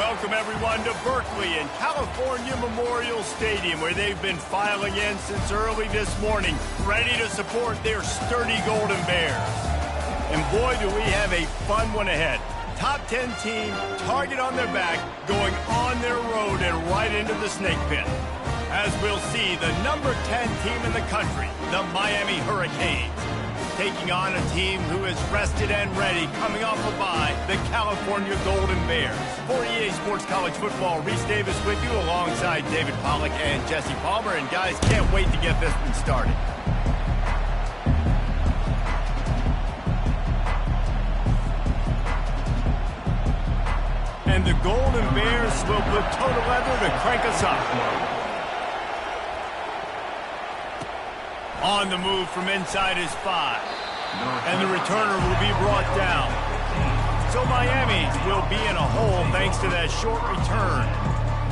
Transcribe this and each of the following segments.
welcome everyone to Berkeley and California Memorial Stadium, where they've been filing in since early this morning, ready to support their sturdy Golden Bears. And boy, do we have a fun one ahead. Top 10 team, target on their back, going on their road and right into the snake pit. As we'll see, the number 10 team in the country, the Miami Hurricanes, taking on a team who is rested and ready, coming off a bye, the California Golden Bears. For EA Sports College Football, Reese Davis with you alongside David Pollack and Jesse Palmer. And guys, can't wait to get this one started. And the Golden Bears will put total leather to crank us up. On the move from inside his 5. And the returner will be brought down. So Miami will be in a hole thanks to that short return.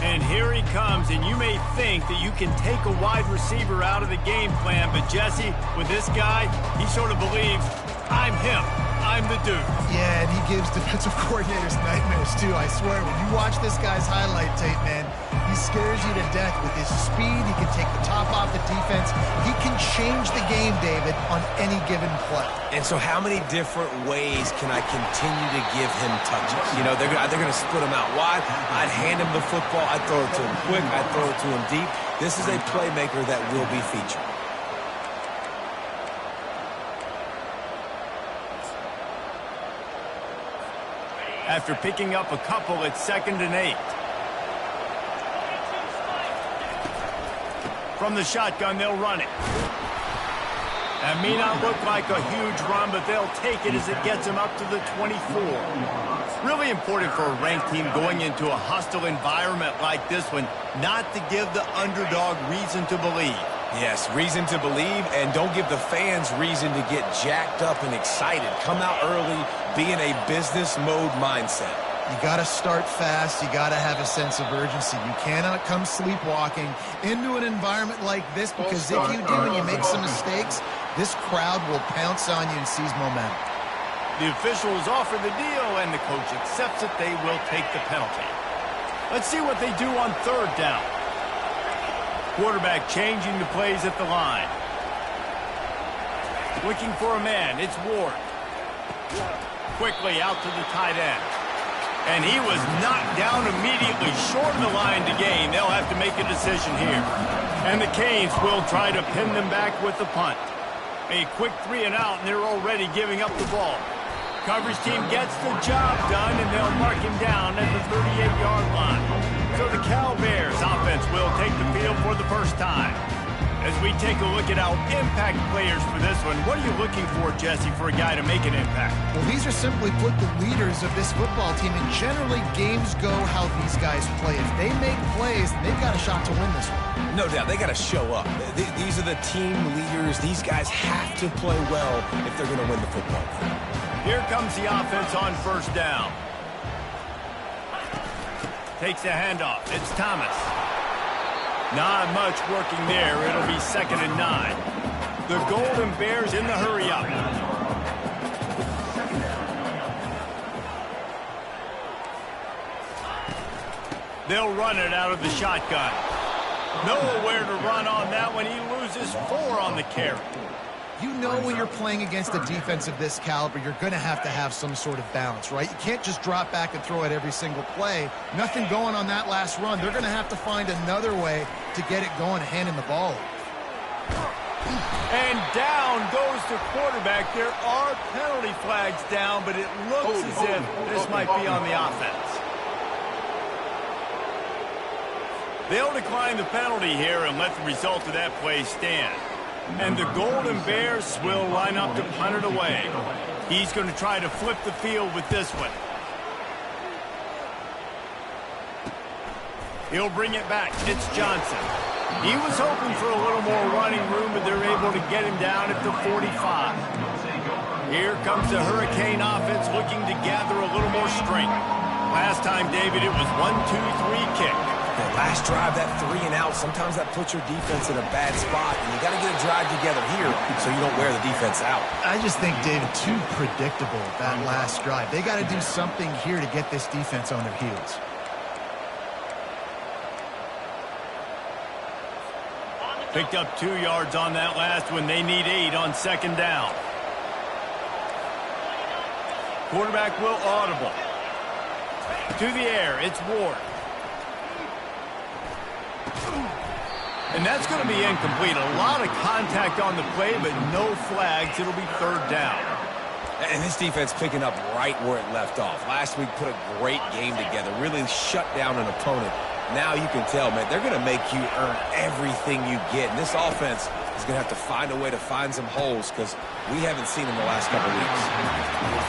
And here he comes, and you may think that you can take a wide receiver out of the game plan, but Jesse, with this guy, he sort of believes, I'm him. I'm the dude. Yeah, and he gives defensive coordinators nightmares, too. I swear, when you watch this guy's highlight tape, man, he scares you to death with his speed. He can take the top off the defense. He can change the game, David, on any given play. And so how many different ways can I continue to give him touches? You know, they're going to split him out wide. I'd hand him the football. I'd throw it to him quick. I'd throw it to him deep. This is a playmaker that will be featured. After picking up a couple, it's 2nd and 8. From the shotgun, they'll run it. That may not look like a huge run, but they'll take it as it gets them up to the 24. Really important for a ranked team going into a hostile environment like this one, not to give the underdog reason to believe. Yes, reason to believe, and don't give the fans reason to get jacked up and excited. Come out early, be in a business mode mindset. You got to start fast. You got to have a sense of urgency. You cannot come sleepwalking into an environment like this, because if you do and you make some mistakes, this crowd will pounce on you and seize momentum. The officials offer the deal, and the coach accepts it. They will take the penalty. Let's see what they do on 3rd down. Quarterback changing the plays at the line. Looking for a man. It's Ward. Quickly out to the tight end. And he was knocked down immediately, short of the line to gain. They'll have to make a decision here. And the Canes will try to pin them back with the punt. A quick 3 and out, and they're already giving up the ball. Coverage team gets the job done, and they'll mark him down at the 38-yard line. So the Cal Bears offense will take the field for the first time. As we take a look at our impact players for this one, what are you looking for, Jesse, for a guy to make an impact? Well, these are simply put the leaders of this football team, and generally games go how these guys play. If they make plays, they've got a shot to win this one. No doubt, they got to show up. These are the team leaders. These guys have to play well if they're going to win the football game. Here comes the offense on 1st down. Takes the handoff. It's Thomas. Not much working there. It'll be 2nd and 9. The Golden Bears in the hurry-up. They'll run it out of the shotgun. Nowhere to run on that one. He loses 4 on the carry. You know when you're playing against a defense of this caliber, you're going to have some sort of balance, right? You can't just drop back and throw it every single play. Nothing going on that last run. They're going to have to find another way to get it going, handing the ball. And down goes the quarterback. There are penalty flags down, but it looks as if this might be on the offense. They'll decline the penalty here and let the result of that play stand. And the Golden Bears will line up to punt it away. He's going to try to flip the field with this one. He'll bring it back. It's Johnson. He was hoping for a little more running room, but they're able to get him down at the 45. Here comes the Hurricane offense looking to gather a little more strength. Last time, David, it was 1-2-3 kick. The last drive, that 3 and out, sometimes that puts your defense in a bad spot, and you got to get a drive together here so you don't wear the defense out. I just think, David, too predictable, that last drive. They got to do something here to get this defense on their heels. Picked up 2 yards on that last one. They need 8 on second down. Quarterback will audible. To the air, it's Ward. And that's going to be incomplete. A lot of contact on the play, but no flags. It'll be third down. And this defense picking up right where it left off. Last week put a great game together, really shut down an opponent. Now you can tell, man, they're going to make you earn everything you get. And this offense is going to have to find a way to find some holes because we haven't seen them the last couple of weeks.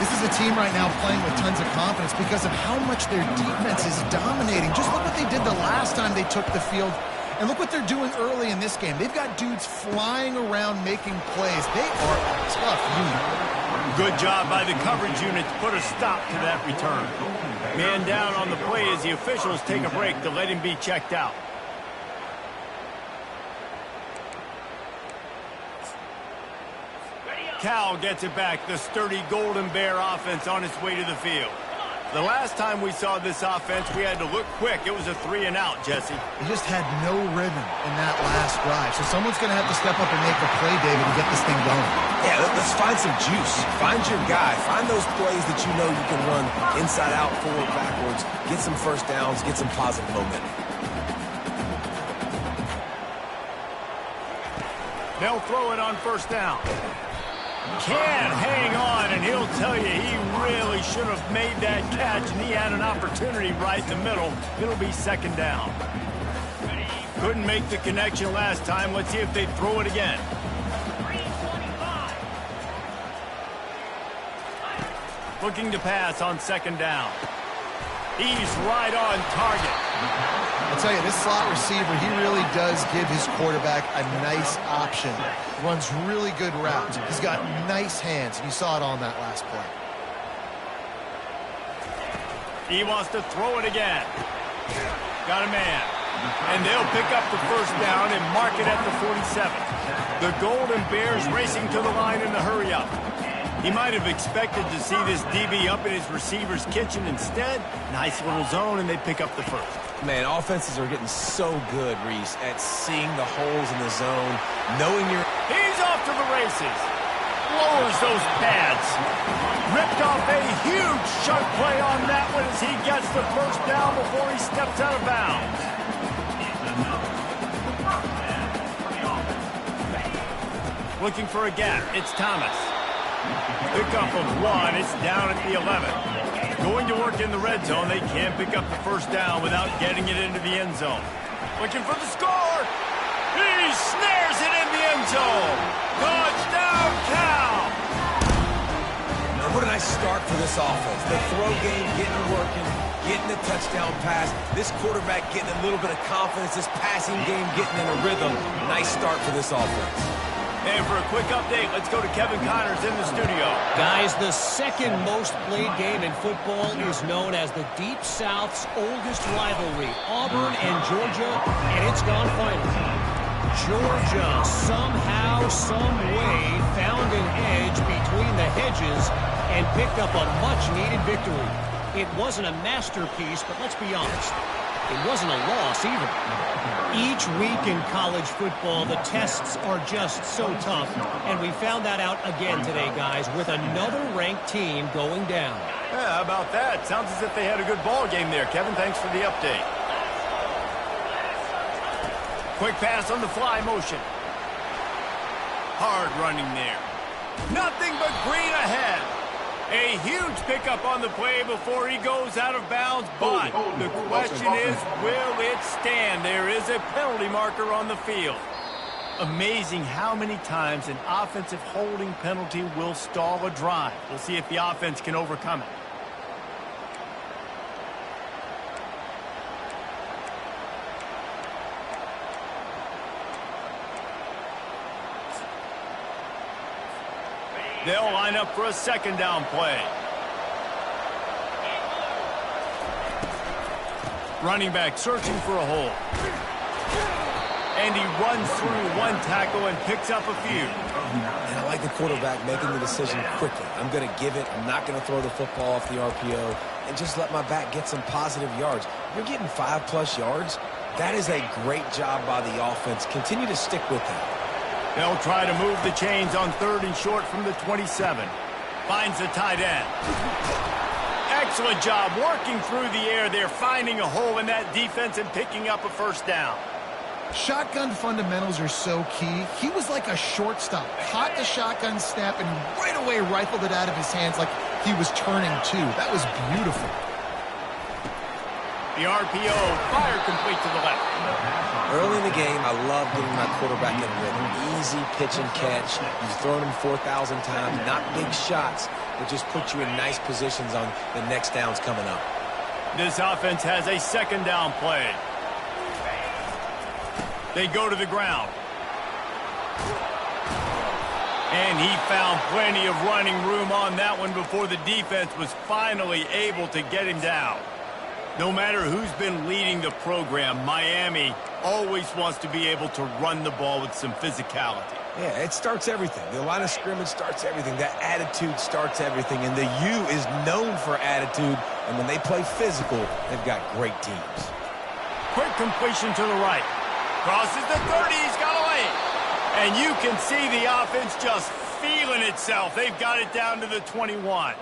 This is a team right now playing with tons of confidence because of how much their defense is dominating. Just look what they did the last time they took the field. And look what they're doing early in this game. They've got dudes flying around making plays. They are a tough unit. Good job by the coverage unit to put a stop to that return. Man down on the play as the officials take a break to let him be checked out. Cal gets it back. The sturdy Golden Bear offense on its way to the field. The last time we saw this offense, we had to look quick. It was a 3-and-out, Jesse. They just had no rhythm in that last drive. So someone's going to have to step up and make a play, David, and get this thing going. Yeah, let's find some juice. Find your guy. Find those plays that you know you can run inside out, forward, backwards. Get some first downs. Get some positive momentum. They'll throw it on first down. Can't hang on, and he'll tell you he really should have made that catch, and he had an opportunity right in the middle. It'll be second down. Couldn't make the connection last time. Let's see if they throw it again. Looking to pass on second down. He's right on target. I'll tell you, this slot receiver, he really does give his quarterback a nice option. Runs really good routes. He's got nice hands, and you saw it on that last play. He wants to throw it again. Got a man. And they'll pick up the first down and mark it at the 47. The Golden Bears racing to the line in the hurry-up. He might have expected to see this DB up in his receiver's kitchen. Instead, nice little zone, and they pick up the first. Man, offenses are getting so good, Reese, at seeing the holes in the zone, knowing you're... He's off to the races. Lowers those pads. Ripped off a huge chunk play on that one as he gets the first down before he steps out of bounds. Looking for a gap. It's Thomas. Pickup of 1. It's down at the 11. Going to work in the red zone. They can't pick up the first down without getting it into the end zone. Looking for the score. He snares it in the end zone. Touchdown, Cal. What a nice start for this offense. The throw game getting working, getting the touchdown pass. This quarterback getting a little bit of confidence. This passing game getting in a rhythm. Nice start for this offense. And for a quick update, let's go to Kevin Connors in the studio. Guys, the second most played game in football is known as the Deep South's oldest rivalry, Auburn and Georgia, and it's gone final. Georgia somehow, some way found an edge between the hedges and picked up a much-needed victory. It wasn't a masterpiece, but let's be honest, it wasn't a loss either. Each week in college football, the tests are just so tough, and we found that out again today, guys, with another ranked team going down. Yeah, how about that? Sounds as if they had a good ball game there. Kevin, thanks for the update. Quick pass on the fly motion. Hard running there. Nothing but green ahead. A huge pickup on the play before he goes out of bounds, but the question is, will it stand? There is a penalty marker on the field. Amazing how many times an offensive holding penalty will stall a drive. We'll see if the offense can overcome it. They'll line up for a second down play. Running back searching for a hole. And he runs through one tackle and picks up a few. And I like the quarterback making the decision quickly. I'm going to give it. I'm not going to throw the football off the RPO and just let my back get some positive yards. You're getting 5+ yards. That is a great job by the offense. Continue to stick with that. They'll try to move the chains on 3rd and short from the 27. Finds the tight end. Excellent job working through the air there, finding a hole in that defense and picking up a first down. Shotgun fundamentals are so key. He was like a shortstop. Caught the shotgun snap and right away rifled it out of his hands like he was turning two. That was beautiful. The RPO, fire complete to the left. Early in the game, I love getting my quarterback in rhythm. Easy pitch and catch. You've thrown him 4,000 times. Not big shots, but just put you in nice positions on the next downs coming up. This offense has a 2nd down play. They go to the ground. And he found plenty of running room on that one before the defense was finally able to get him down. No matter who's been leading the program, Miami always wants to be able to run the ball with some physicality. Yeah, it starts everything. The line of scrimmage starts everything. That attitude starts everything. And the U is known for attitude. And when they play physical, they've got great teams. Quick completion to the right. Crosses the 30, he's got a lane. And you can see the offense just feeling itself. They've got it down to the 21.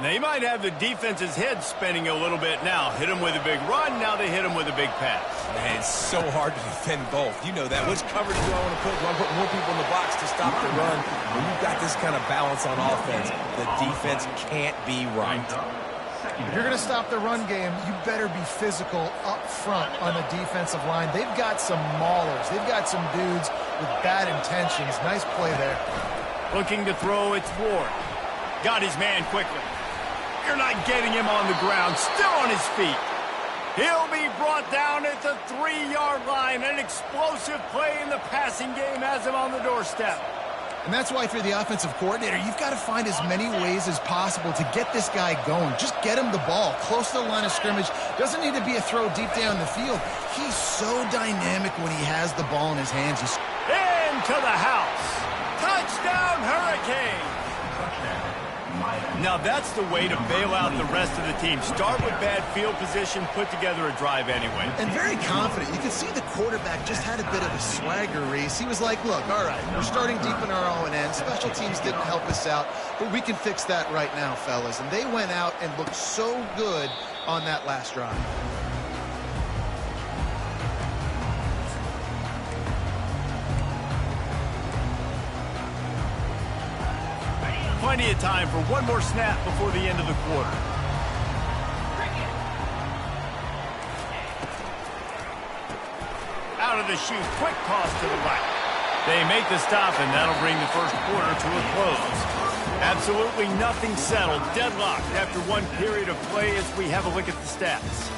They might have the defense's head spinning a little bit now. Hit him with a big run, now they hit him with a big pass. Man, it's so hard to defend both. You know that. Which coverage do I want to put? Do I put more people in the box to stop the run? When you've got this kind of balance on offense, the defense can't be right. If you're going to stop the run game, you better be physical up front on the defensive line. They've got some maulers. They've got some dudes with bad intentions. Nice play there. Looking to throw, it's Ward. Got his man quickly. You're not getting him on the ground. Still on his feet. He'll be brought down at the 3-yard line. An explosive play in the passing game has him on the doorstep. And that's why if you're the offensive coordinator, you've got to find as many ways as possible to get this guy going. Just get him the ball close to the line of scrimmage. Doesn't need to be a throw deep down the field. He's so dynamic when he has the ball in his hands. Into the house. Touchdown, Hurricane. Now that's the way to bail out the rest of the team. Start with bad field position, put together a drive anyway. And very confident. You can see the quarterback just had a bit of a swagger race. He was like, look, all right, we're starting deep in our own end. Special teams didn't help us out, but we can fix that right now, fellas. And they went out and looked so good on that last drive. Plenty of time for one more snap before the end of the quarter. Out of the chute, quick toss to the right. They make the stop, and that'll bring the first quarter to a close. Absolutely nothing settled. Deadlocked after one period of play as we have a look at the stats.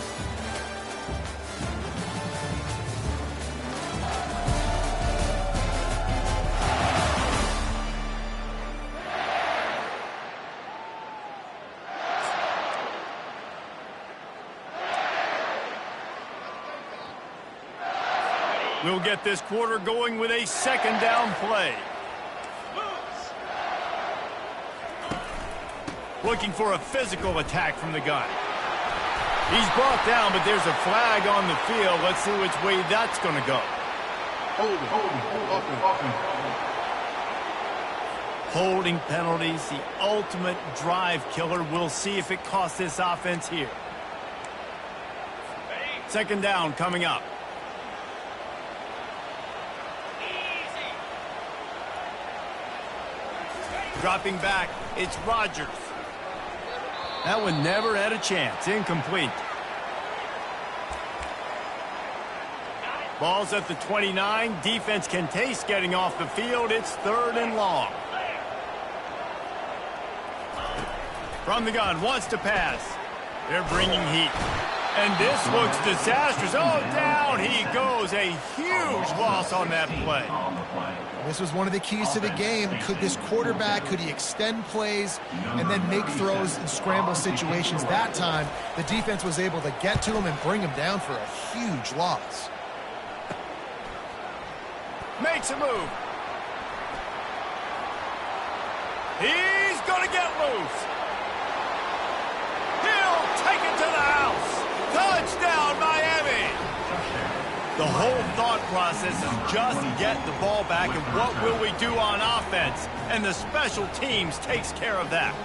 We'll get this quarter going with a 2nd down play. Looking for a physical attack from the gun. He's brought down, but there's a flag on the field. Let's see which way that's going to go. Holding penalties, the ultimate drive killer. We'll see if it costs this offense here. 2nd down coming up. Dropping back, it's Rodgers. That one never had a chance. Incomplete. Ball's at the 29. Defense can taste getting off the field. It's 3rd and long. From the gun, wants to pass. They're bringing heat. And this looks disastrous. Oh, down he goes. A huge loss on that play. This was one of the keys to the game. Could this quarterback, could he extend plays and then make throws in scramble situations? That time, the defense was able to get to him and bring him down for a huge loss. Makes a move. He's going to get loose. He'll take it to the house. Touchdown, Miami. The whole thought process is just get the ball back, and what will we do on offense? And the special teams takes care of that.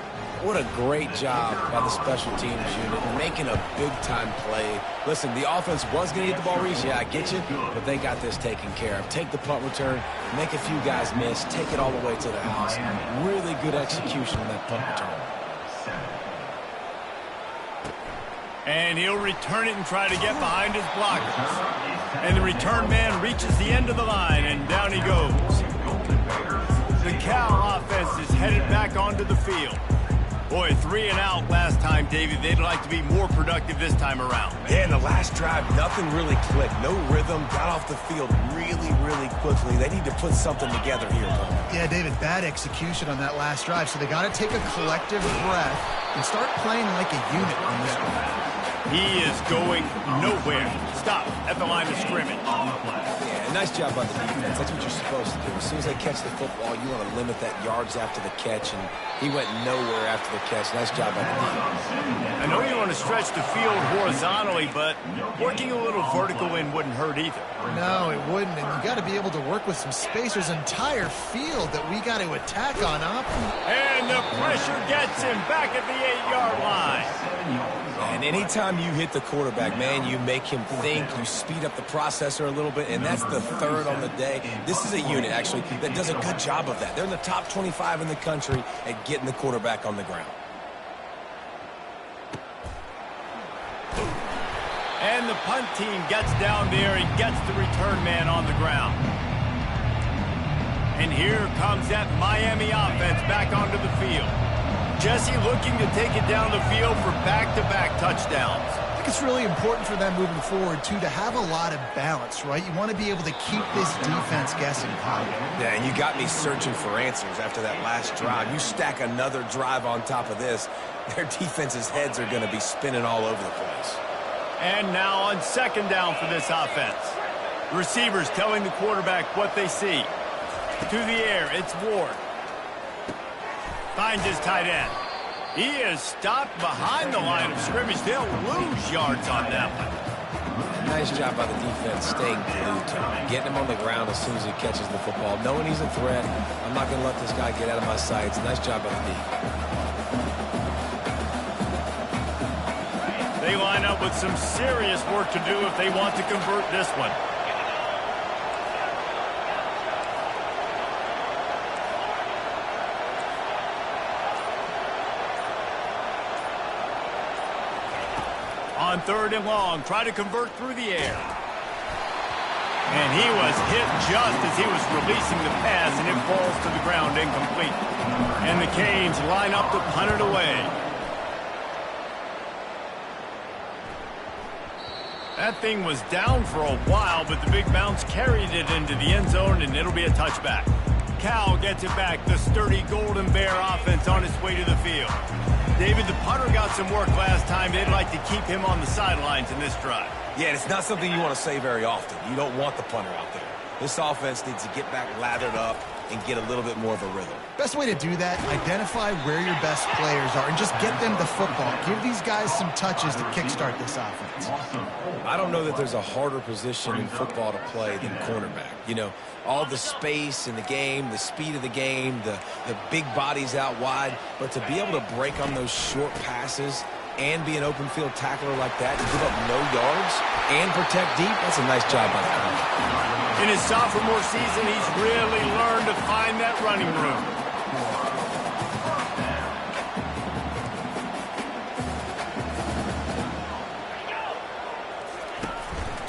What a great job by the special teams unit, making a big-time play. Listen, the offense was going to get the ball reached. Yeah, I get you, but they got this taken care of. Take the punt return, make a few guys miss, take it all the way to the house. Really good execution on that punt return. And he'll return it and try to get behind his blockers. And the return man reaches the end of the line, and down he goes. The Cal offense is headed back onto the field. Boy, 3 and out last time, David. They'd like to be more productive this time around. Yeah, in the last drive, nothing really clicked. No rhythm, got off the field really quickly. They need to put something together here, Paul. Yeah, David, bad execution on that last drive, so they got to take a collective breath and start playing like a unit on this one. He is going nowhere. Stop at the line of scrimmage. Yeah, nice job by the defense. That's what you're supposed to do. As soon as they catch the football, you want to limit that yards after the catch, and he went nowhere after the catch. Nice job by the defense. I know you want to stretch the field horizontally, but working a little vertical in wouldn't hurt either. No, it wouldn't, and you got to be able to work with some space. There's an entire field that we got to attack on up. And the pressure gets him back at the 8-yard line. And anytime you hit the quarterback, man, you make him think, you speed up the processor a little bit, and that's the third on the day. This is a unit, actually, that does a good job of that. They're in the top 25 in the country at getting the quarterback on the ground. And the punt team gets down there and gets the return man on the ground. And here comes that Miami offense back onto the field. Jesse looking to take it down the field for back-to-back touchdowns. I think it's really important for them moving forward, too, to have a lot of balance, right? You want to be able to keep this defense guessing. Yeah, and you got me searching for answers after that last drive. You stack another drive on top of this, their defense's heads are going to be spinning all over the place. And now on second down for this offense. Receivers telling the quarterback what they see. To the air, it's Ward. Finds his tight end. He is stopped behind the line of scrimmage. They'll lose yards on that one. Nice job by the defense staying glued to him, getting him on the ground as soon as he catches the football, knowing he's a threat. I'm not going to let this guy get out of my sights. Nice job by the defense. They line up with some serious work to do if they want to convert this one. On third and long, try to convert through the air. And he was hit just as he was releasing the pass, and it falls to the ground incomplete. And the Canes line up to punt it away. That thing was down for a while, but the big bounce carried it into the end zone, and it'll be a touchback. Cal gets it back. The sturdy Golden Bear offense on its way to the field. David, the punter got some work last time. They'd like to keep him on the sidelines in this drive. Yeah, and it's not something you want to say very often. You don't want the punter out there. This offense needs to get back lathered up and get a little bit more of a rhythm. Best way to do that, identify where your best players are and just get them the football. Give these guys some touches to kickstart this offense. I don't know that there's a harder position in football to play than cornerback. You know, all the space in the game, the speed of the game, the big bodies out wide. But to be able to break on those short passes and be an open field tackler like that and give up no yards and protect deep, that's a nice job by the coach. In his sophomore season, he's really learned to find that running room.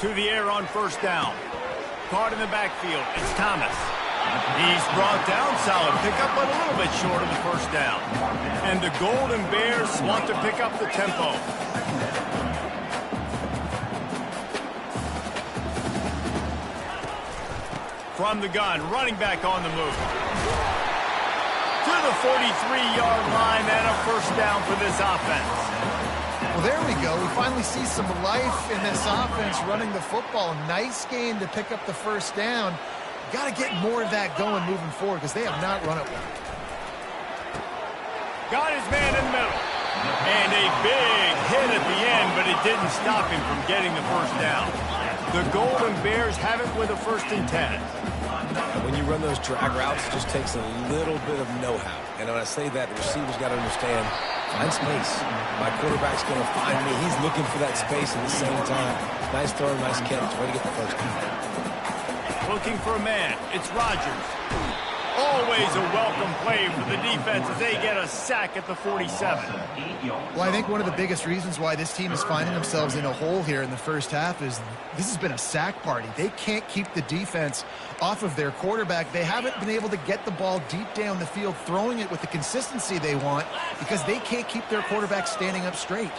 To the air on first down. Caught in the backfield. It's Thomas. He's brought down. Solid pickup, but a little bit short of the first down. And the Golden Bears want to pick up the tempo. From the gun, running back on the move. To the 43-yard line and a first down for this offense. Well, there we go. We finally see some life in this offense running the football. Nice game to pick up the first down. Got to get more of that going moving forward because they have not run it well. Got his man in the middle. And a big hit at the end, but it didn't stop him from getting the first down. The Golden Bears have it with a 1st and 10. When you run those drag routes, it just takes a little bit of know-how. And when I say that, the receivers got to understand, find space. My quarterback's going to find me. He's looking for that space at the same time. Nice throw, nice catch. Way to get the first down. Looking for a man. It's Rodgers. Always a welcome play for the defense as they get a sack at the 47. Well, I think one of the biggest reasons why this team is finding themselves in a hole here in the first half is this has been a sack party. They can't keep the defense off of their quarterback. They haven't been able to get the ball deep down the field, throwing it with the consistency they want because they can't keep their quarterback standing up straight.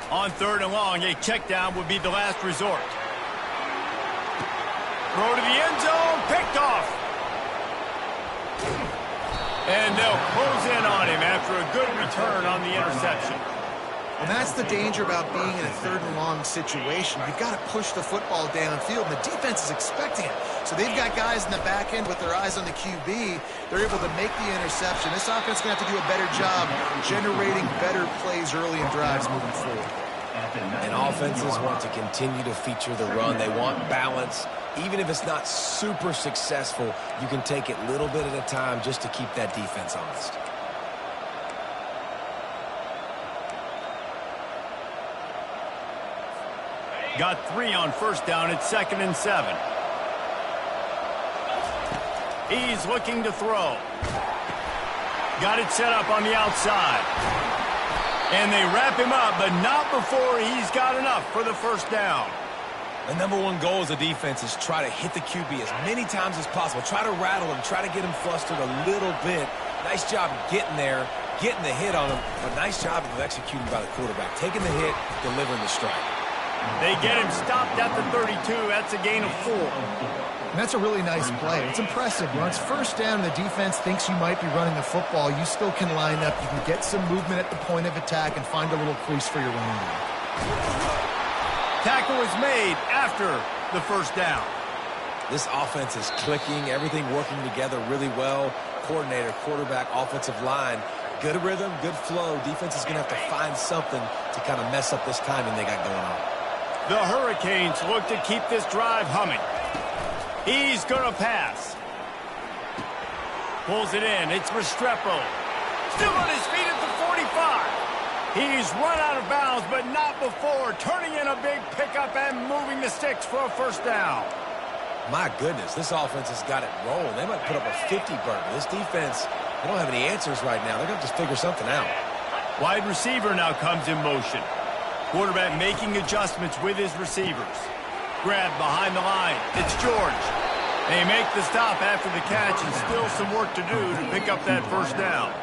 On 3rd and long, a check down would be the last resort. Throw to the end zone, picked off. And they'll close in on him after a good return on the interception. And that's the danger about being in a 3rd and long situation. You've got to push the football downfield, and the defense is expecting it. So they've got guys in the back end with their eyes on the QB. They're able to make the interception. This offense is going to have to do a better job generating better plays early in drives moving forward. And offenses want to continue to feature the run. They want balance. Even if it's not super successful, you can take it little bit at a time just to keep that defense honest. Got 3 on 1st down at 2nd and 7. He's looking to throw. Got it set up on the outside. And they wrap him up, but not before he's got enough for the 1st down. The #1 goal as a defense is try to hit the QB as many times as possible. Try to rattle him, try to get him flustered a little bit. Nice job getting there, getting the hit on him, but nice job of executing by the quarterback. Taking the hit, delivering the strike. They get him stopped at the 32. That's a gain of 4. And that's a really nice play. It's impressive. When it's 1st down, the defense thinks you might be running the football. You still can line up. You can get some movement at the point of attack and find a little crease for your running back. Tackle was made after the 1st down. This offense is clicking, everything working together really well. Coordinator, quarterback, offensive line, good rhythm, good flow. Defense is going to have to find something to kind of mess up this timing they got going on. The Hurricanes look to keep this drive humming. He's going to pass. Pulls it in. It's Restrepo. Still on his feet at the 45. He's run out of bounds, but not before turning in a big pickup and moving the sticks for a 1st down. My goodness, this offense has got it rolling. They might put up a 50 burger. This defense, they don't have any answers right now. They're going to just figure something out. Wide receiver now comes in motion. Quarterback making adjustments with his receivers. Grab behind the line. It's George. They make the stop after the catch, and still some work to do to pick up that 1st down.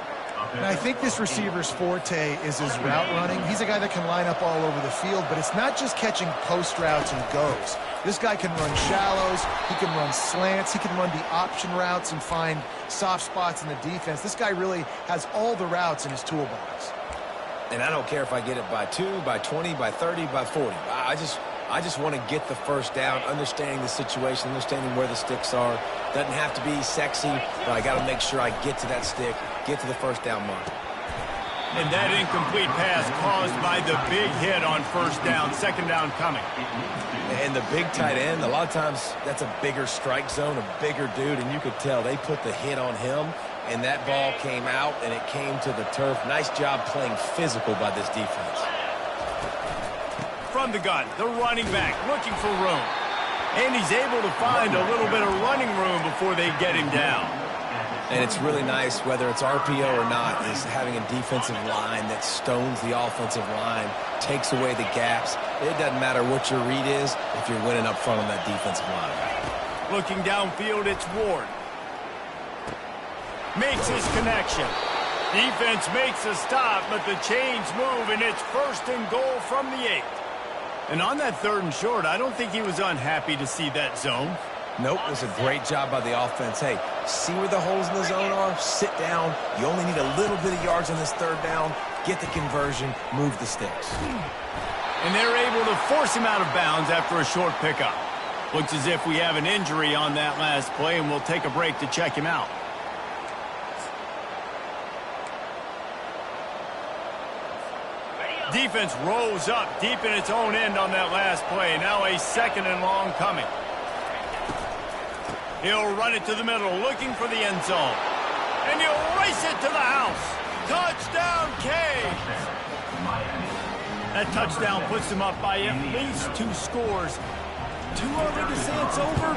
And I think this receiver's forte is his route running. He's a guy that can line up all over the field, but it's not just catching post routes and goes. This guy can run shallows, he can run slants, he can run the option routes and find soft spots in the defense. This guy really has all the routes in his toolbox. And I don't care if I get it by 2, by 20, by 30, by 40. I just want to get the 1st down, understanding the situation, understanding where the sticks are. Doesn't have to be sexy, but I got to make sure I get to that stick, get to the 1st down mark. And that incomplete pass caused by the big hit on 1st down, 2nd down coming. And the big tight end, a lot of times that's a bigger strike zone, a bigger dude, and you could tell they put the hit on him, and that ball came out, and it came to the turf. Nice job playing physical by this defense. From the gun, the running back looking for room. And he's able to find a little bit of running room before they get him down. And it's really nice, whether it's RPO or not, is having a defensive line that stones the offensive line, takes away the gaps. It doesn't matter what your read is if you're winning up front on that defensive line. Looking downfield, it's Ward. Makes his connection. Defense makes a stop, but the chains move, and it's 1st and goal from the 8. And on that 3rd and short, I don't think he was unhappy to see that zone. Nope, it was a great job by the offense. Hey, see where the holes in the zone are? Sit down. You only need a little bit of yards on this 3rd down. Get the conversion. Move the sticks. And they're able to force him out of bounds after a short pickup. Looks as if we have an injury on that last play, and we'll take a break to check him out. Defense rolls up deep in its own end on that last play. Now a 2nd and long coming. He'll run it to the middle, looking for the end zone. And he'll race it to the house. Touchdown, Canes! That touchdown puts him up by at least 2 scores. Too early to say it's over?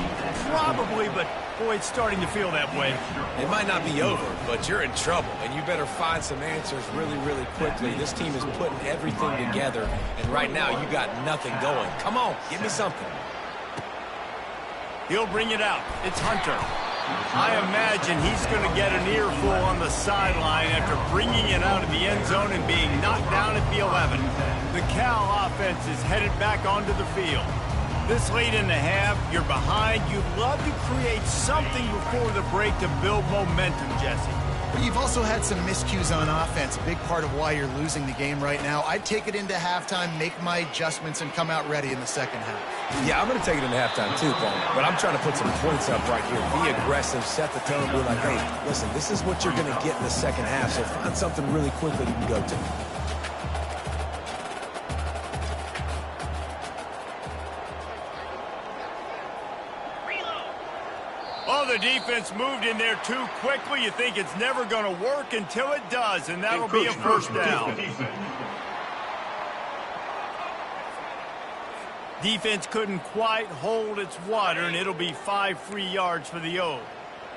Probably, but boy, it's starting to feel that way. It might not be over, but you're in trouble, and you better find some answers really, really quickly. This team is putting everything together, and right now you got nothing going. Come on, give me something. He'll bring it out. It's Hunter. I imagine he's going to get an earful on the sideline after bringing it out of the end zone and being knocked down at the 11. The Cal offense is headed back onto the field. This late in the half, you're behind. You'd love to create something before the break to build momentum, Jesse. But you've also had some miscues on offense, a big part of why you're losing the game right now. I'd take it into halftime, make my adjustments, and come out ready in the second half. Yeah, I'm going to take it into halftime too, Paul. But I'm trying to put some points up right here. Be aggressive, set the tone, be like, hey, listen, this is what you're going to get in the second half, so find something really quickly you can go to. Oh, the defense moved in there too quickly. You think it's never going to work until it does, and that'll be a first down. Defense couldn't quite hold its water, and it'll be 5 free yards for the O.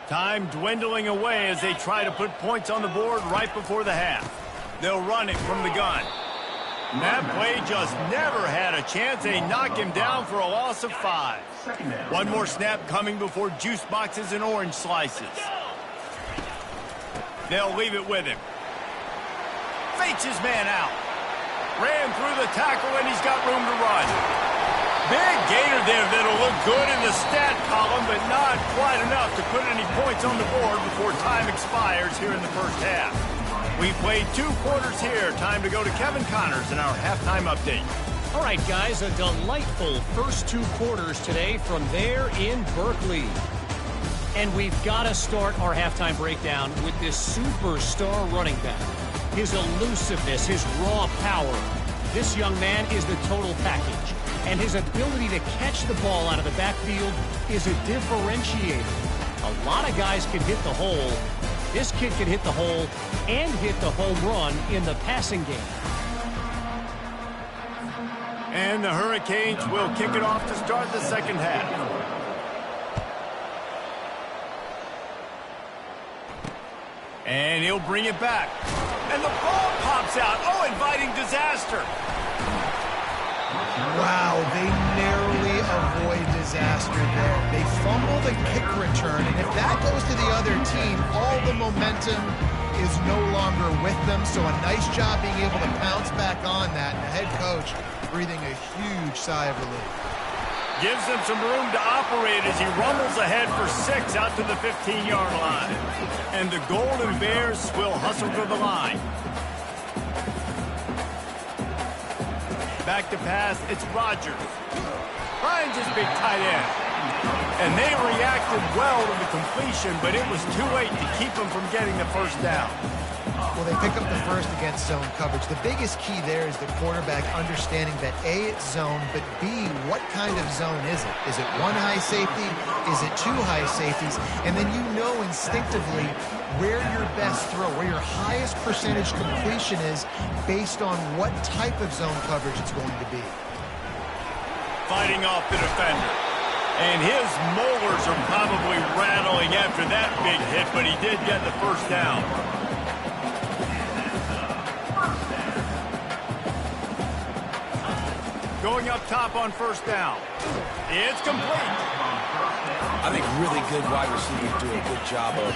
Time dwindling away as they try to put points on the board right before the half. They'll run it from the gun. That play just never had a chance. They knock him down for a loss of 5. One more snap coming before juice boxes and orange slices. They'll leave it with him. Fakes his man out. Ran through the tackle, and he's got room to run. Big gainer there that'll look good in the stat column, but not quite enough to put any points on the board before time expires here in the first half. We've played 2 quarters here. Time to go to Kevin Connors in our halftime update. All right, guys, a delightful first 2 quarters today from there in Berkeley. And we've got to start our halftime breakdown with this superstar running back. His elusiveness, his raw power. This young man is the total package. And his ability to catch the ball out of the backfield is a differentiator. A lot of guys can hit the hole. This kid can hit the hole and hit the home run in the passing game. And the Hurricanes will kick it off to start the second half. And he'll bring it back. And the ball pops out. Oh, inviting disaster. Wow, they narrowly avoid disaster there. They fumble the kick return, and if that goes to the other team, all the momentum is no longer with them. So a nice job being able to pounce back on that. And the head coach breathing a huge sigh of relief. Gives him some room to operate as he rumbles ahead for 6 out to the 15-yard line. And the Golden Bears will hustle to the line. Back to pass, it's Rodgers. Finds his big tight end. And they reacted well to the completion, but it was too late to keep them from getting the first down. Well, they pick up the first against zone coverage. The biggest key there is the quarterback understanding that A, it's zone, but B, what kind of zone is it? Is it 1 high safety? Is it 2 high safeties? And then you know instinctively where your best throw, where your highest percentage completion is based on what type of zone coverage it's going to be. Fighting off the defender. And his molars are probably rattling after that big hit, but he did get the first down. Going up top on first down. It's complete. I think really good wide receivers do a good job of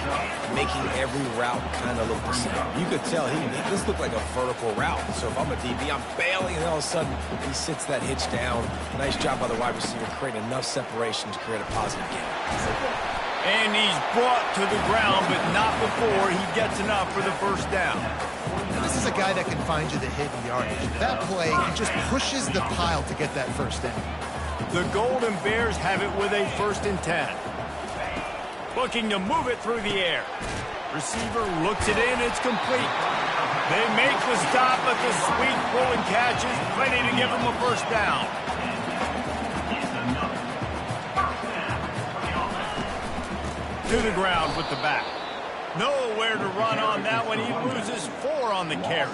making every route kind of look the same. You could tell this looked like a vertical route. So if I'm a DB, I'm bailing, and all of a sudden he sits that hitch down. Nice job by the wide receiver, creating enough separation to create a positive gain. And he's brought to the ground, but not before he gets enough for the first down. This is a guy that can find you the hidden yardage. That play, he just pushes the pile to get that first down. The Golden Bears have it with a 1st and 10. Looking to move it through the air. Receiver looks it in, it's complete. They make the stop, but the sweet throw and catch is plenty to give them a first down. To the ground with the back. Nowhere to run on that one. He loses 4 on the carry.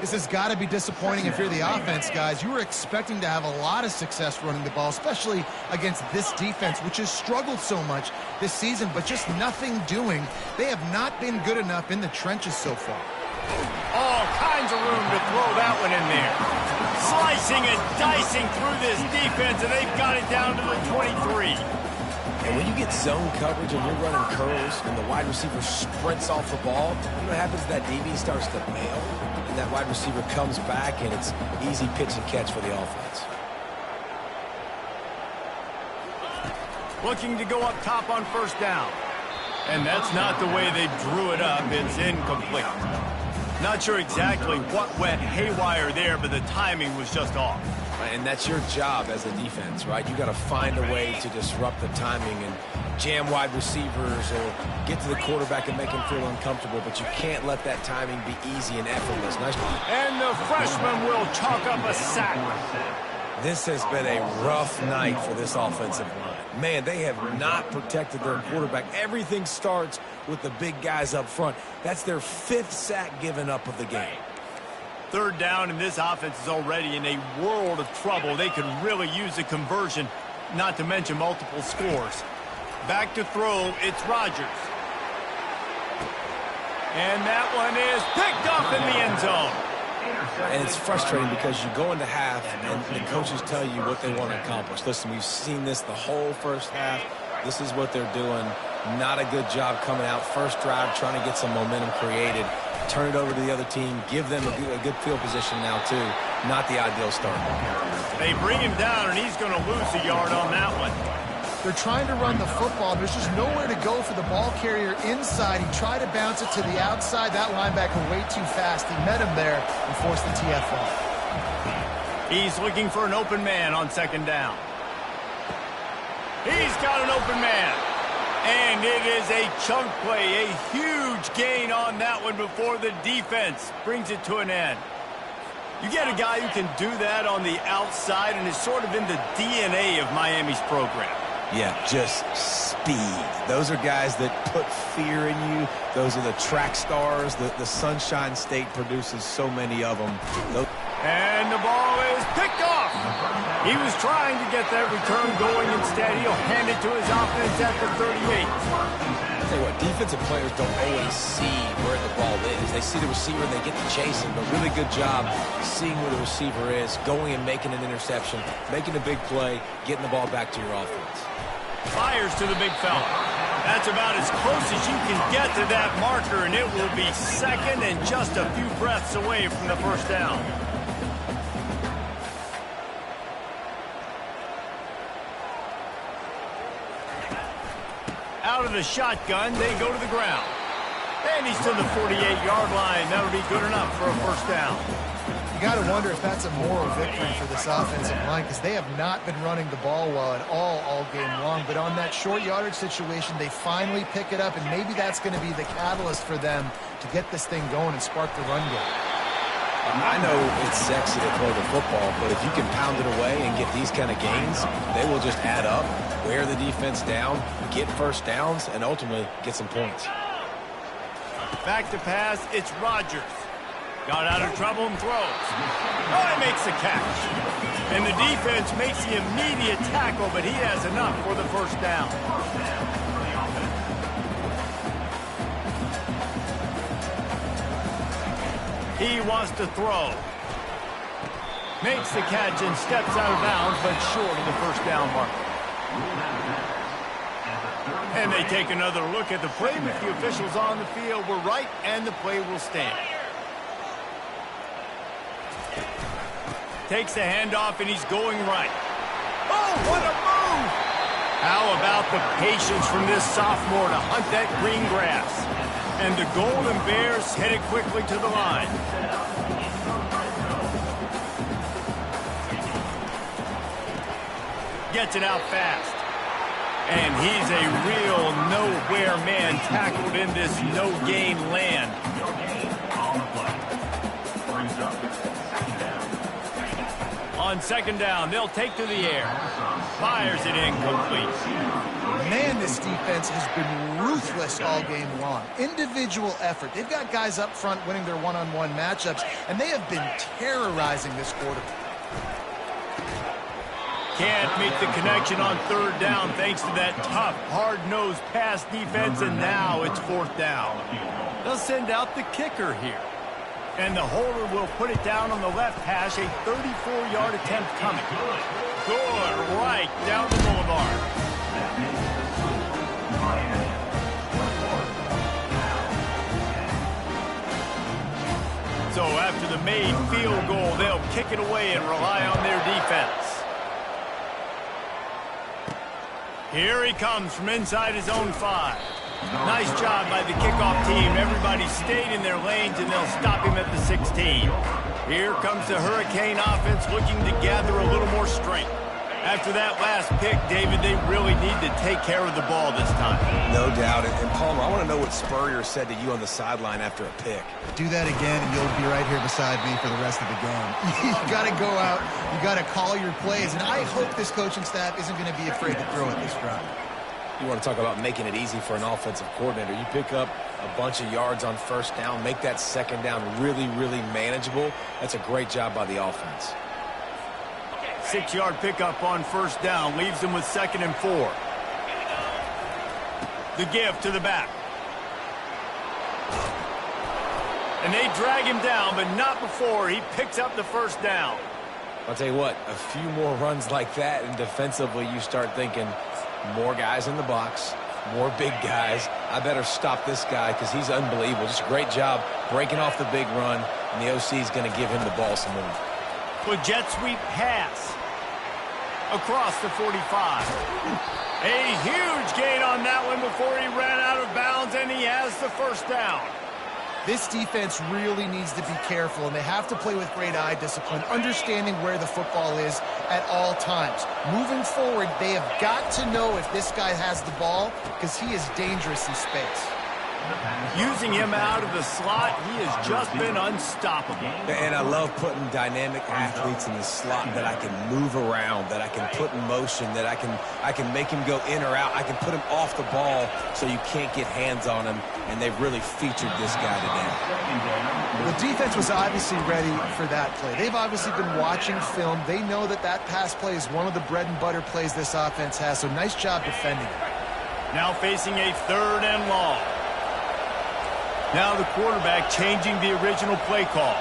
This has got to be disappointing if you're the offense, guys. You were expecting to have a lot of success running the ball, especially against this defense, which has struggled so much this season, but just nothing doing. They have not been good enough in the trenches so far. All kinds of room to throw that one in there. Slicing and dicing through this defense, and they've got it down to the 23. And when you get zone coverage and you're running curls and the wide receiver sprints off the ball, you know what happens? That DB starts to bail, and that wide receiver comes back, and it's easy pitch and catch for the offense. Looking to go up top on first down. And that's not the way they drew it up. It's incomplete. Not sure exactly what went haywire there, but the timing was just off. And that's your job as a defense, right? You got to find a way to disrupt the timing and jam wide receivers or get to the quarterback and make him feel uncomfortable, but you can't let that timing be easy and effortless. Nice. And the freshman will chalk up a sack. This has been a rough night for this offensive line. Man, they have not protected their quarterback. Everything starts with the big guys up front. That's their 5th sack given up of the game. Third down, and this offense is already in a world of trouble. They could really use a conversion, not to mention multiple scores. Back to throw, it's Rodgers. And that one is picked up in the end zone. And it's frustrating because you go into half and the coaches tell you what they want to accomplish. Listen, we've seen this the whole first half. This is what they're doing. Not a good job coming out. First drive, trying to get some momentum created. Turn it over to the other team. Give them a good field position now, too. Not the ideal start. They bring him down, and he's going to lose a yard on that one. They're trying to run the football. There's just nowhere to go for the ball carrier inside. He tried to bounce it to the outside. That linebacker way too fast. He met him there and forced the TFL. He's looking for an open man on second down. He's got an open man. And it is a chunk play, a huge gain on that one before the defense brings it to an end. You get a guy who can do that on the outside, and is sort of in the DNA of Miami's program. Yeah, just speed. Those are guys that put fear in you. Those are the track stars. The Sunshine State produces so many of them. And the ball is picked off. He was trying to get that return going. Instead, he'll hand it to his offense at the 38. I'll tell you what, defensive players don't always see where the ball is. They see the receiver and they get to chase him. But really good job seeing where the receiver is, going and making an interception, making a big play, getting the ball back to your offense. Fires to the big fella. That's about as close as you can get to that marker, and it will be second and just a few breaths away from the first down. Out of the shotgun, they go to the ground. And he's to the 48-yard line. That'll be good enough for a first down. You got to wonder if that's a moral victory for this offensive line, because they have not been running the ball well at all game long. But on that short yardage situation, they finally pick it up, and maybe that's going to be the catalyst for them to get this thing going and spark the run game. I know it's sexy to throw the football, but if you can pound it away and get these kind of gains, they will just add up, wear the defense down, get first downs, and ultimately get some points. Back to pass, it's Rodgers. Got out of trouble and throws. Oh, he makes the catch. And the defense makes the immediate tackle, but he has enough for the first down. He wants to throw. Makes the catch and steps out of bounds, but short of the first down marker. And they take another look at the play, but the officials on the field were right, and the play will stand. Takes the handoff, and he's going right. Oh, what a move! How about the patience from this sophomore to hunt that green grass? And the Golden Bears headed quickly to the line. Gets it out fast. And he's a real nowhere man tackled in this no-gain land. On second down, they'll take to the air. Fires it incomplete. Man, this defense has been ruthless all game long. Individual effort. They've got guys up front winning their one-on-one matchups, and they have been terrorizing this quarterback. Can't meet the connection on third down thanks to that tough, hard-nosed pass defense, and now it's fourth down. They'll send out the kicker here. And the holder will put it down on the left hash, a 34-yard attempt coming. Good, right down the boulevard. So after the made field goal, they'll kick it away and rely on their defense. Here he comes from inside his own 5. Nice job by the kickoff team. Everybody stayed in their lanes, and they'll stop him at the 16. Here comes the Hurricane offense looking to gather a little more strength. After that last pick, David, they really need to take care of the ball this time. No doubt. And Palmer, I want to know what Spurrier said to you on the sideline after a pick. Do that again, and you'll be right here beside me for the rest of the game. You got to go out. You got to call your plays, and I hope this coaching staff isn't going to be afraid to throw at this drive. You want to talk about making it easy for an offensive coordinator. You pick up a bunch of yards on first down, make that second down really, really manageable. That's a great job by the offense. 6-yard pickup on first down leaves them with 2nd and 4. The give to the back. And they drag him down, but not before he picks up the first down. I'll tell you what, a few more runs like that, and defensively you start thinking more guys in the box, more big guys. I better stop this guy because he's unbelievable. Just a great job breaking off the big run, and the OC is going to give him the ball some more. With jet sweep pass across the 45. A huge gain on that one before he ran out of bounds, and he has the first down. This defense really needs to be careful, and they have to play with great eye discipline, understanding where the football is at all times. Moving forward, they have got to know if this guy has the ball because he is dangerous in space. Using him out of the slot, he has just been unstoppable. And I love putting dynamic athletes in the slot that I can move around, that I can put in motion, that I can make him go in or out. I can put him off the ball so you can't get hands on him, and they've really featured this guy today. The defense was obviously ready for that play. They've obviously been watching film. They know that that pass play is one of the bread and butter plays this offense has, so nice job defending it. Now facing a 3rd and long. Now the quarterback changing the original play call.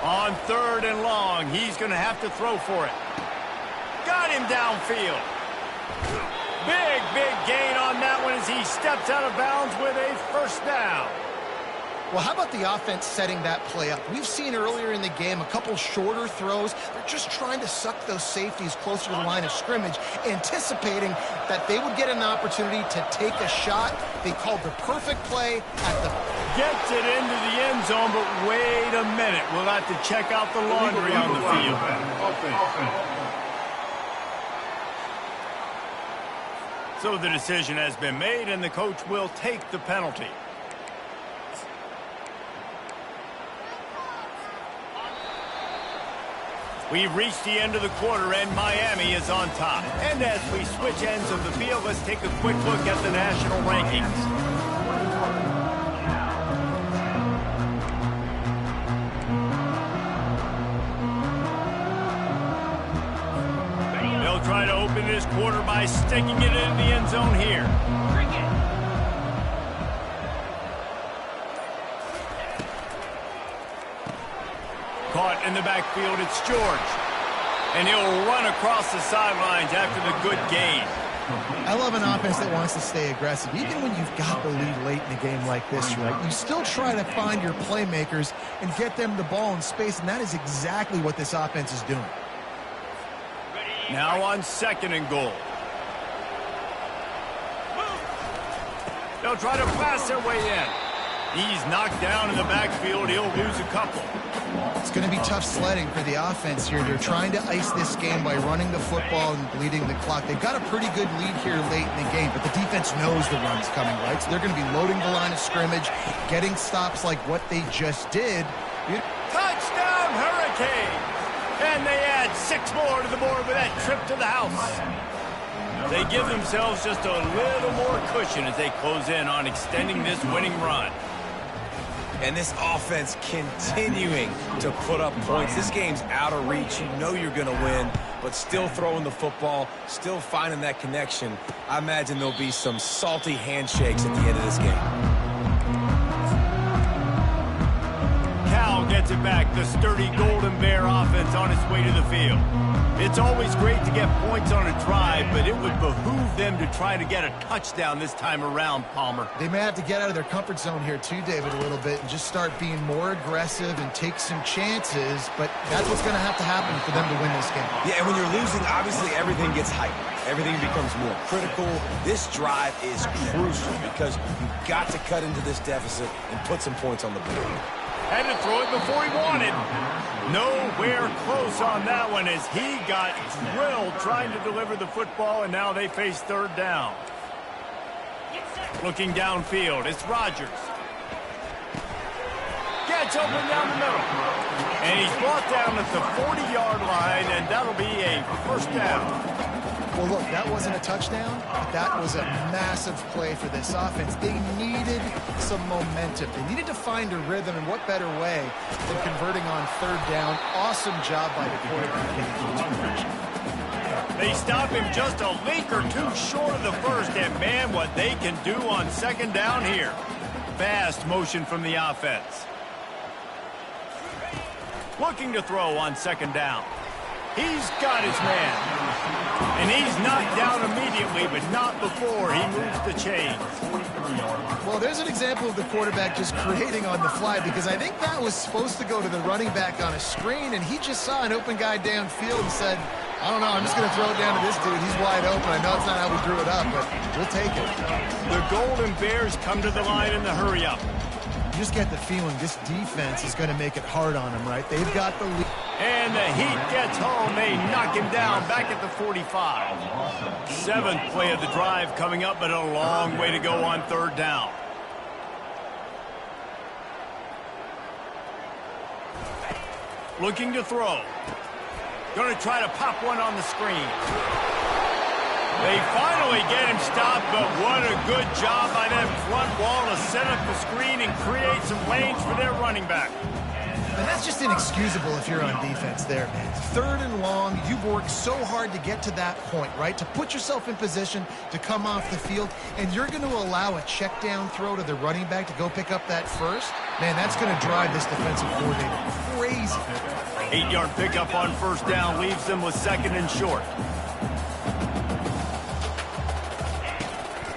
On 3rd and long, he's going to have to throw for it. Got him downfield. Big gain on that one as he steps out of bounds with a first down. Well, how about the offense setting that play up? We've seen earlier in the game a couple shorter throws. They're just trying to suck those safeties closer to the line of scrimmage, anticipating that they would get an opportunity to take a shot. They called the perfect play at the... Gets it into the end zone, but wait a minute. We'll have to check out the laundry on the field. So the decision has been made, and the coach will take the penalty. We've reached the end of the quarter, and Miami is on top. And as we switch ends of the field, let's take a quick look at the national rankings. They'll try to open this quarter by sticking it in the end zone here. Caught in the backfield, it's George. And he'll run across the sidelines after the good gain. I love an offense that wants to stay aggressive. Even when you've got the lead late in a game like this, right, you still try to find your playmakers and get them the ball in space, and that is exactly what this offense is doing. Now on 2nd and goal. They'll try to pass their way in. He's knocked down in the backfield. He'll lose a couple. It's going to be tough sledding for the offense here. They're trying to ice this game by running the football and bleeding the clock. They've got a pretty good lead here late in the game, but the defense knows the run's coming, right? So they're going to be loading the line of scrimmage, getting stops like what they just did. Touchdown, Hurricane! And they add 6 more to the board with that trip to the house. They give themselves just a little more cushion as they close in on extending this winning run. And this offense continuing to put up points. This game's out of reach. You know you're going to win, but still throwing the football, still finding that connection. I imagine there'll be some salty handshakes at the end of this game. Cal gets it back. The sturdy Golden Bear offense on its way to the field. It's always great to get points on a drive, but it would behoove them to try to get a touchdown this time around, Palmer. They may have to get out of their comfort zone here too, David, a little bit and just start being more aggressive and take some chances, but that's what's going to have to happen for them to win this game. Yeah, and when you're losing, obviously everything gets heightened. Everything becomes more critical. This drive is crucial because you've got to cut into this deficit and put some points on the board. Had to throw it before he wanted. Nowhere close on that one as he got drilled trying to deliver the football, and now they face third down. Looking downfield, it's Rodgers. Gets open down the middle. And he's brought down at the 40-yard line, and that'll be a first down. Well, look, that wasn't a touchdown, but that was a massive play for this offense. They needed some momentum. They needed to find a rhythm, and what better way than converting on third down. Awesome job by the quarterback. They stop him just a link or two short of the first, and man, what they can do on second down here. Fast motion from the offense. Looking to throw on second down. He's got his man. And he's knocked down immediately, but not before he moves the chains. Well, there's an example of the quarterback just creating on the fly, because I think that was supposed to go to the running back on a screen, and he just saw an open guy downfield and said, I don't know, I'm just going to throw it down to this dude. He's wide open. I know it's not how we drew it up, but we'll take it. The Golden Bears come to the line in the hurry-up. You just get the feeling this defense is going to make it hard on him, right? They've got the lead. And the Heat gets home. They knock him down back at the 45. 7th play of the drive coming up, but a long way to go on third down. Looking to throw. Going to try to pop one on the screen. They finally get him stopped, but what a good job by that front wall to set up the screen and create some lanes for their running back. And that's just inexcusable if you're on defense there, man. Third and long, you've worked so hard to get to that point, right? To put yourself in position to come off the field, and you're going to allow a check down throw to the running back to go pick up that first? Man, that's going to drive this defensive coordinator crazy. 8-yard pickup on first down leaves them with second and short.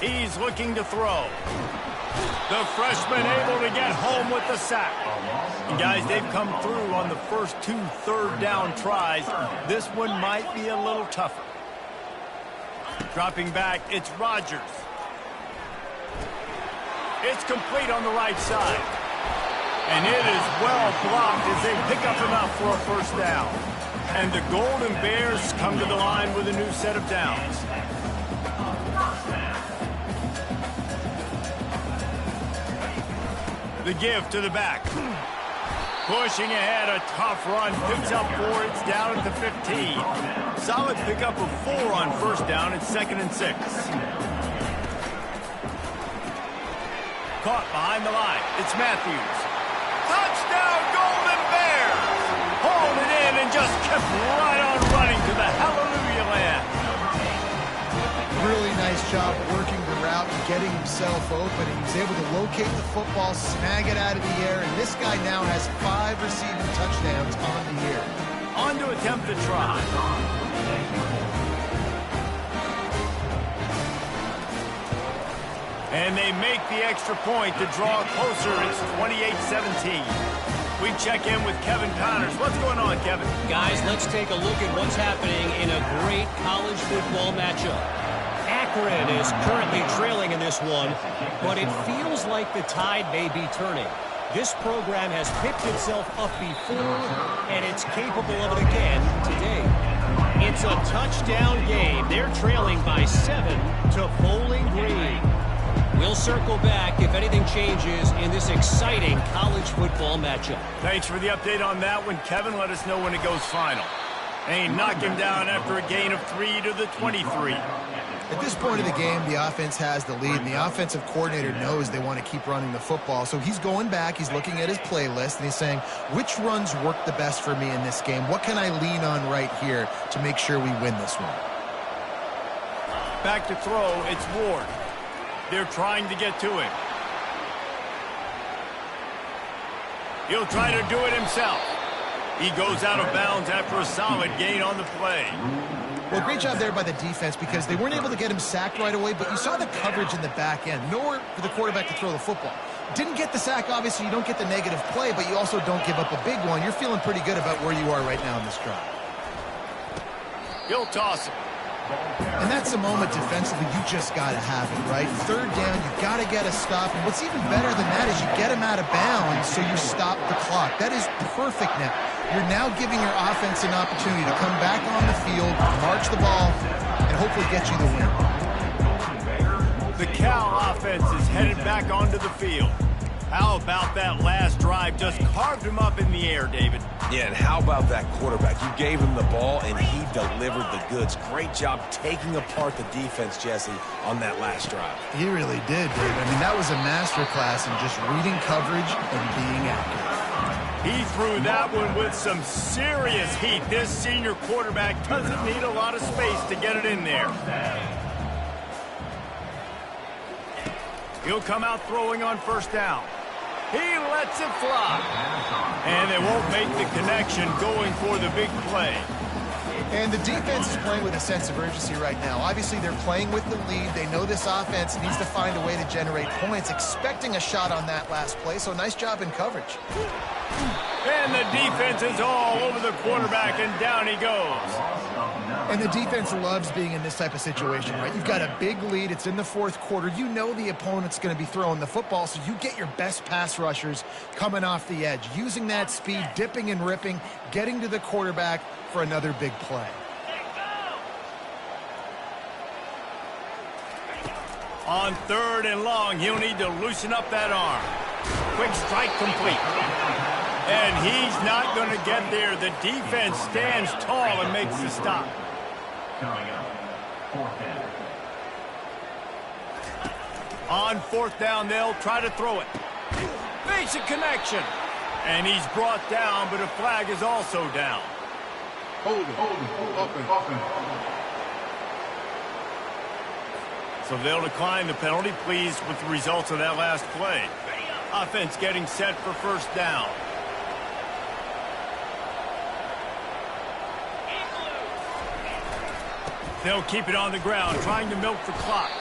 He's looking to throw. The freshman able to get home with the sack. And guys, they've come through on the first 2 third down tries. This one might be a little tougher. Dropping back, it's Rodgers. It's complete on the right side. And it is well blocked as they pick up enough for a first down. And the Golden Bears come to the line with a new set of downs. The give to the back. Pushing ahead, a tough run. Picks up 4. It's down at the 15. Solid pickup of 4 on first down. It's 2nd and 6. Caught behind the line. It's Matthews. Touchdown, Golden Bears! Hauled it in and just kept right on running to the hallelujah land. Really nice job working the route and getting himself open. He was able to locate the football, snag it out of the air, and this guy now has 5 receiving touchdowns on the year. On to attempt the try. And they make the extra point to draw closer. It's 28-17. We check in with Kevin Connors. What's going on, Kevin? Guys, let's take a look at what's happening in a great college football matchup. Akron is currently trailing in this one, but it feels like the tide may be turning. This program has picked itself up before, and it's capable of it again today. It's a touchdown game. They're trailing by 7 to Bowling Green. We'll circle back if anything changes in this exciting college football matchup. Thanks for the update on that one, Kevin. Let us know when it goes final. And he knocked him down after a gain of 3 to the 23. At this point of the game, the offense has the lead, and the offensive coordinator knows they want to keep running the football. So he's going back, he's looking at his playlist, and he's saying, which runs work the best for me in this game? What can I lean on right here to make sure we win this one? Back to throw, it's Ward. They're trying to get to him. He'll try to do it himself. He goes out of bounds after a solid gain on the play. Well, great job there by the defense because they weren't able to get him sacked right away, but you saw the coverage in the back end. Nowhere for the quarterback to throw the football. Didn't get the sack, obviously. You don't get the negative play, but you also don't give up a big one. You're feeling pretty good about where you are right now in this drive. He'll toss it. And that's a moment defensively you just got to have it, right? Third down, you got to get a stop. And what's even better than that is you get him out of bounds so you stop the clock. That is perfect now. You're now giving your offense an opportunity to come back on the field, march the ball, and hopefully get you the win. The Cal offense is headed back onto the field. How about that last drive? Just carved him up in the air, David. Yeah, and how about that quarterback? You gave him the ball, and he delivered the goods. Great job taking apart the defense, Jesse, on that last drive. He really did, David. I mean, that was a masterclass in just reading coverage and being accurate. He threw that one with some serious heat. This senior quarterback doesn't need a lot of space to get it in there. He'll come out throwing on first down. He lets it fly. And they won't make the connection going for the big play. And the defense is playing with a sense of urgency right now. Obviously, they're playing with the lead. They know this offense needs to find a way to generate points, expecting a shot on that last play. So nice job in coverage. And the defense is all over the quarterback, and down he goes. And the defense loves being in this type of situation, right? You've got a big lead. It's in the fourth quarter. You know the opponent's going to be throwing the football, so you get your best pass rushers coming off the edge, using that speed, dipping and ripping, getting to the quarterback for another big play. On third and long, he'll need to loosen up that arm. Quick strike complete. And he's not going to get there. The defense stands tall and makes the stop. On fourth down, they'll try to throw it. Basic connection. And he's brought down, but a flag is also down. So they'll decline the penalty, pleased with the results of that last play. Offense getting set for first down. They'll keep it on the ground, trying to milk the clock.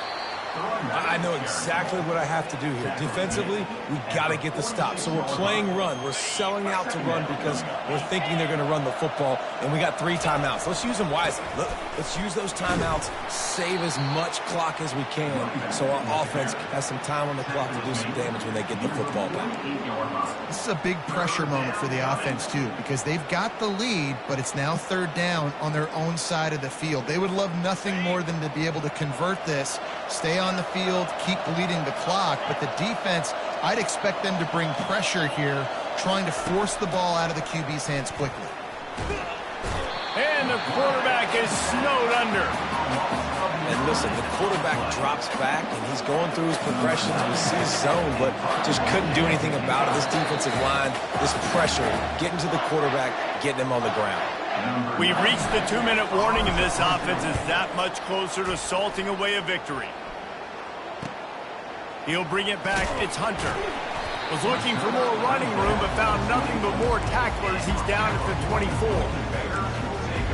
I know exactly what I have to do here. Defensively, we got to get the stop. So we're playing run. We're selling out to run because we're thinking they're going to run the football, and we got 3 timeouts. Let's use them wisely. Let's use those timeouts, save as much clock as we can so our offense has some time on the clock to do some damage when they get the football back. This is a big pressure moment for the offense, too, because they've got the lead, but it's now third down on their own side of the field. They would love nothing more than to be able to convert this, stay on the field, keep bleeding the clock, but the defense, I'd expect them to bring pressure here, trying to force the ball out of the QB's hands quickly. And the quarterback is snowed under. And listen, the quarterback drops back, and he's going through his progressions. We see zone, but just couldn't do anything about it. This defensive line, this pressure, getting to the quarterback, getting him on the ground. We've reached the 2-minute warning, and this offense is that much closer to salting away a victory. He'll bring it back. It's Hunter. Was looking for more running room, but found nothing but more tacklers. He's down at the 24.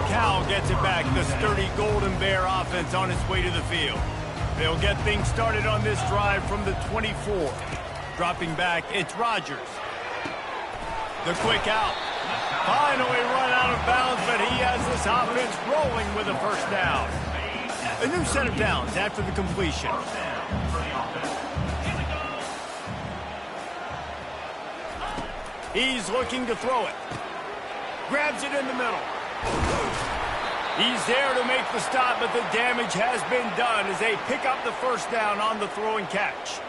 Cal gets it back. The sturdy Golden Bear offense on its way to the field. They'll get things started on this drive from the 24. Dropping back, it's Rodgers. The quick out. Finally run out of bounds, but he has this offense rolling with a first down. A new set of downs after the completion. He's looking to throw it. Grabs it in the middle. He's there to make the stop, but the damage has been done as they pick up the first down on the throw and catch.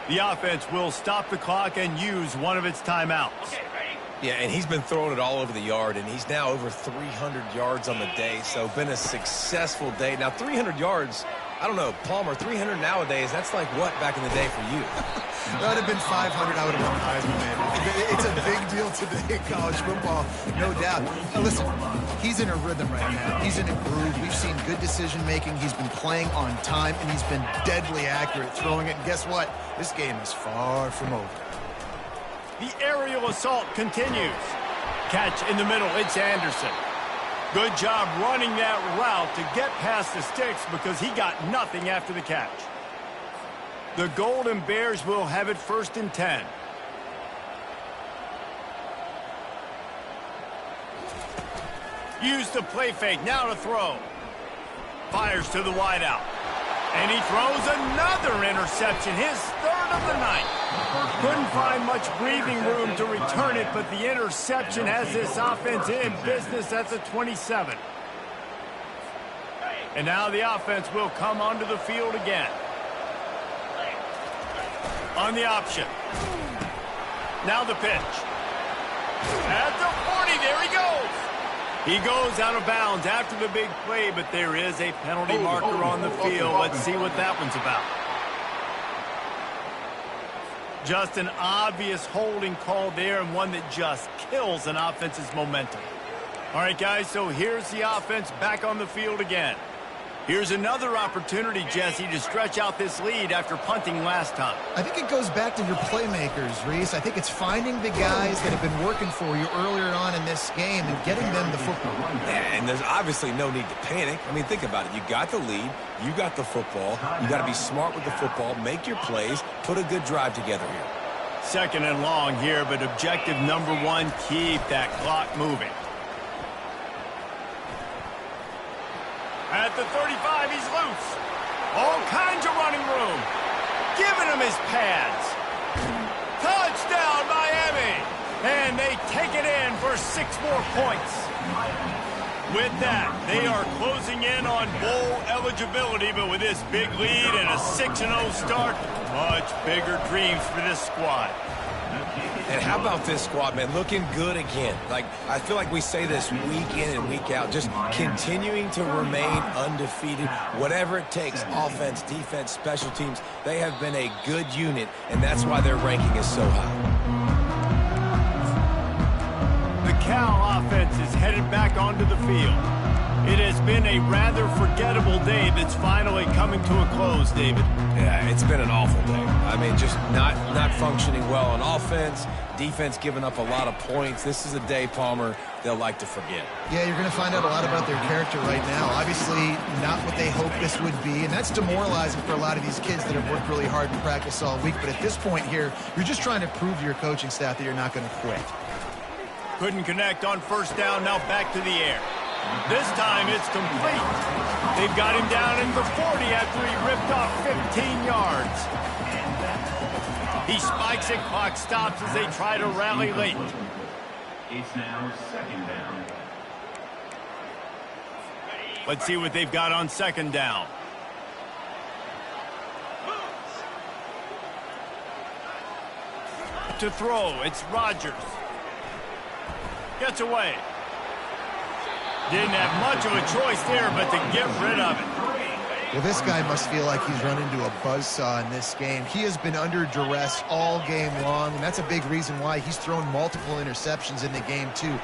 The offense will stop the clock and use one of its timeouts. Yeah, and he's been throwing it all over the yard, and he's now over 300 yards on the day, so been a successful day. Now, 300 yards, I don't know, Palmer, 300 nowadays, that's like what back in the day for you? That would have been 500. I would have been Heisman, man. It's a big deal today in college football, no doubt. Now, listen, he's in a rhythm right now. He's in a groove. We've seen good decision-making. He's been playing on time, and he's been deadly accurate throwing it. And guess what? This game is far from over. The aerial assault continues. Catch in the middle. It's Anderson. Good job running that route to get past the sticks because he got nothing after the catch. The Golden Bears will have it 1st and 10. Use the play fake. Now to throw. Fires to the wideout. And he throws another interception, his 3rd of the night. Couldn't find much breathing room to return it, but the interception has this offense in business at the 27. And now the offense will come onto the field again. On the option. Now the pitch. At the 40, there he goes. He goes out of bounds after the big play, but there is a penalty marker on the field. Let's see what that one's about. Just an obvious holding call there, and one that just kills an offense's momentum. All right, guys, so here's the offense back on the field again. Here's another opportunity, Jesse, to stretch out this lead after punting last time. I think it goes back to your playmakers, Reese. I think it's finding the guys that have been working for you earlier on in this game and getting them the football. Yeah, and there's obviously no need to panic. I mean, think about it. You got the lead. You got the football. You got to be smart with the football, make your plays, put a good drive together here. 2nd and long here, but objective number 1, keep that clock moving. At the 35, he's loose. All kinds of running room. Giving him his pads. Touchdown, Miami. And they take it in for 6 more points. With that, they are closing in on bowl eligibility, but with this big lead and a 6-0 start, much bigger dreams for this squad. And how about this squad, man? Looking good again. Like, I feel like we say this week in and week out, just continuing to remain undefeated, whatever it takes, offense, defense, special teams. They have been a good unit, and that's why their ranking is so high. The Cal offense is headed back onto the field. It has been a rather forgettable day that's finally coming to a close, David. Yeah, it's been an awful day. I mean, just not functioning well on offense, defense giving up a lot of points. This is a day, Palmer, they'll like to forget. Yeah, you're going to find out a lot about their character right now. Obviously, not what they hoped this would be, and that's demoralizing for a lot of these kids that have worked really hard in practice all week. But at this point here, you're just trying to prove to your coaching staff that you're not going to quit. Couldn't connect on 1st down, now back to the air. This time it's complete. They've got him down in the 40 after he ripped off 15 yards. He spikes it, clock stops as they try to rally late. It's now 2nd down. Let's see what they've got on 2nd down. To throw, it's Rodgers. Gets away. Didn't have much of a choice there, but to get rid of it. Well, this guy must feel like he's run into a buzzsaw in this game. He has been under duress all game long, and that's a big reason why he's thrown multiple interceptions in the game, too.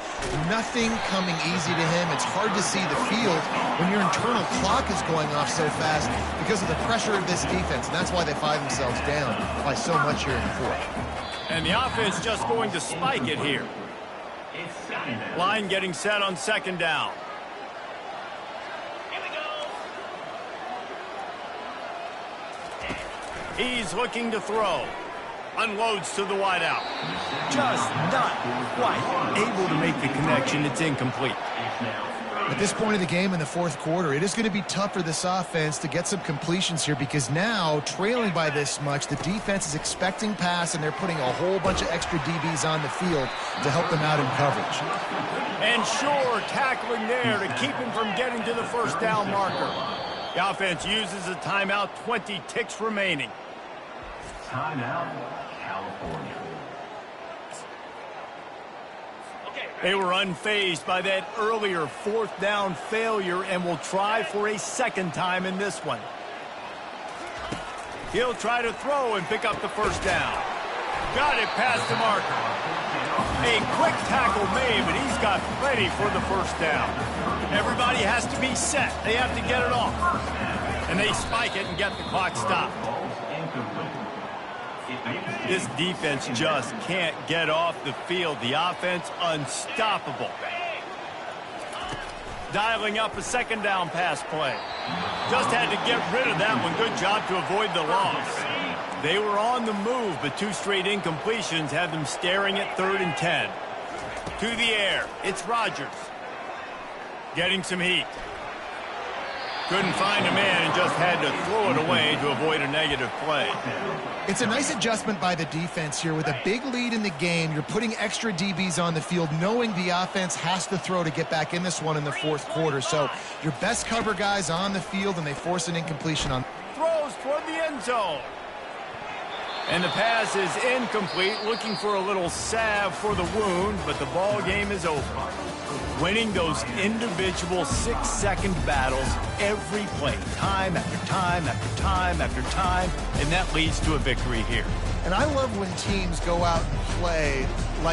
Nothing coming easy to him. It's hard to see the field when your internal clock is going off so fast because of the pressure of this defense, and that's why they find themselves down by so much here in the 4th. And the offense just going to spike it here. Line getting set on 2nd down. He's looking to throw. Unloads to the wideout. Just not quite able to make the connection. It's incomplete. At this point of the game in the fourth quarter, it is going to be tough for this offense to get some completions here because now, trailing by this much, the defense is expecting pass, and they're putting a whole bunch of extra DBs on the field to help them out in coverage. And sure, tackling there to keep him from getting to the first down marker. The offense uses a timeout, 20 ticks remaining. Timeout, California. They were unfazed by that earlier fourth down failure and will try for a second time in this one. He'll try to throw and pick up the first down. Got it past the marker. A quick tackle made, but he's got plenty for the first down. Everybody has to be set. They have to get it off. And they spike it and get the clock stopped. This defense just can't get off the field. The offense unstoppable. Dialing up a second down pass play. Just had to get rid of that one. Good job to avoid the loss. They were on the move, but two straight incompletions had them staring at 3rd and 10. To the air, it's Rodgers. Getting some heat. Couldn't find a man and just had to throw it away to avoid a negative play. It's a nice adjustment by the defense here. With a big lead in the game, you're putting extra DBs on the field, knowing the offense has to throw to get back in this one in the fourth quarter. So your best cover guys on the field, and they force an incompletion on. Throws toward the end zone. And the pass is incomplete, looking for a little salve for the wound, but the ball game is over. Winning those individual 6-second battles every play, time after time after time after time, and that leads to a victory here. And I love when teams go out and play like